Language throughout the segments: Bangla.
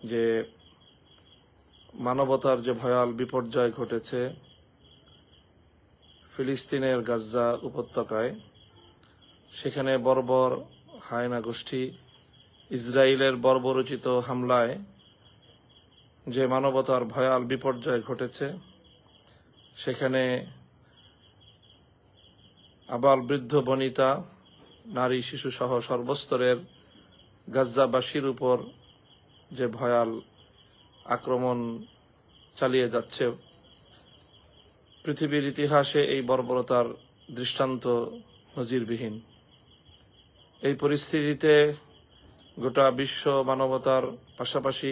যে মানবতার যে ভয়াল বিপর্যয় ঘটেছে ফিলিস্তিনের গাজ্জা উপত্যকায়, সেখানে বর্বর হায়না গোষ্ঠী ইসরায়েলের বর্বরোচিত হামলায় যে মানবতার ভয়াল বিপর্যয় ঘটেছে, সেখানে আবাল বৃদ্ধ বনিতা, নারী শিশু সহ সর্বস্তরের গাজ্জাবাসীর উপর যে ভয়াল আক্রমণ চালিয়ে যাচ্ছে, পৃথিবীর ইতিহাসে এই বর্বরতার দৃষ্টান্ত নজিরবিহীন। এই পরিস্থিতিতে গোটা বিশ্ব মানবতার পাশাপাশি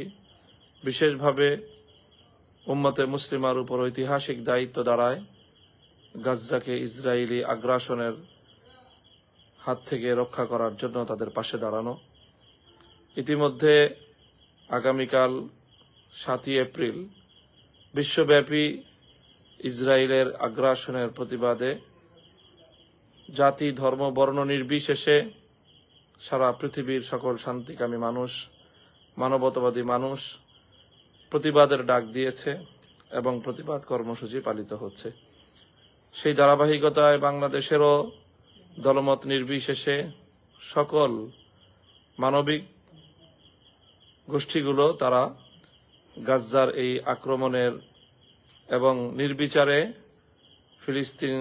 বিশেষভাবে উম্মতে মুসলিমার উপর ঐতিহাসিক দায়িত্ব দাঁড়ায় গাজ্জাকে ইসরায়েলি আগ্রাসনের হাত থেকে রক্ষা করার জন্য তাদের পাশে দাঁড়ানো। ইতিমধ্যে আগামীকাল 7ই এপ্রিল বিশ্বব্যাপী ইসরায়েলের আগ্রাসনের প্রতিবাদে জাতি, ধর্ম, বর্ণ নির্বিশেষে সারা পৃথিবীর সকল শান্তিকামী মানুষ, মানবতাবাদী মানুষ প্রতিবাদের ডাক দিয়েছে এবং প্রতিবাদ কর্মসূচি পালিত হচ্ছে। সেই ধারাবাহিকতায় বাংলাদেশেরও দলমত নির্বিশেষে সকল মানবিক গোষ্ঠীগুলো তারা গাজ্জার এই আক্রমণের এবং নির্বিচারে ফিলিস্তিন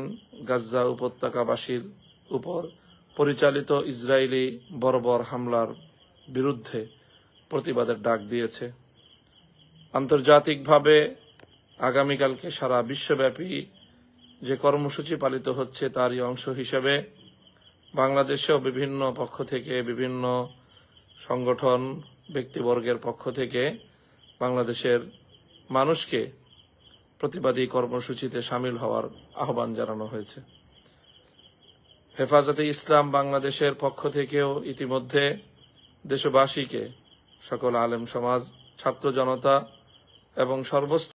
গাজ্জা উপত্যকাবাসীর উপর পরিচালিত ইসরায়েলি বর্বর হামলার বিরুদ্ধে প্রতিবাদের ডাক দিয়েছে। আন্তর্জাতিকভাবে আগামীকালকে সারা বিশ্বব্যাপী যে কর্মসূচি পালিত হচ্ছে তারই অংশ হিসেবে বাংলাদেশেও বিভিন্ন পক্ষ থেকে, বিভিন্ন সংগঠন, ব্যক্তিবর্গের পক্ষ থেকে বাংলাদেশের মানুষকে প্রতিবাদী কর্মসূচিতে সামিল হওয়ার আহ্বান জানানো হয়েছে। হেফাজতে ইসলাম বাংলাদেশের পক্ষ থেকেও ইতিমধ্যে দেশবাসীকে, সকল আলেম সমাজ, ছাত্র জনতা এবং